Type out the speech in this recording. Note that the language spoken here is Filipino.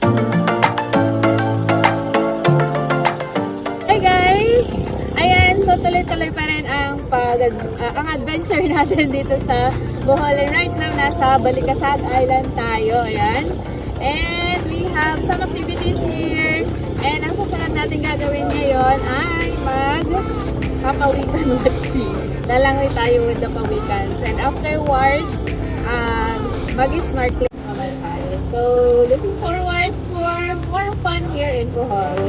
Hi guys! Ayan, so tuloy-tuloy pa rin ang adventure natin dito sa Bohol. And right now, nasa Balikasag Island tayo. Ayan. And we have some activities here. And ang susunod natin gagawin ngayon ay papawikan watching. Lalangoy tayo with the pawikans. And afterwards, mag-snorkeling naman tayo. So, looking forward for more fun here in Bohol.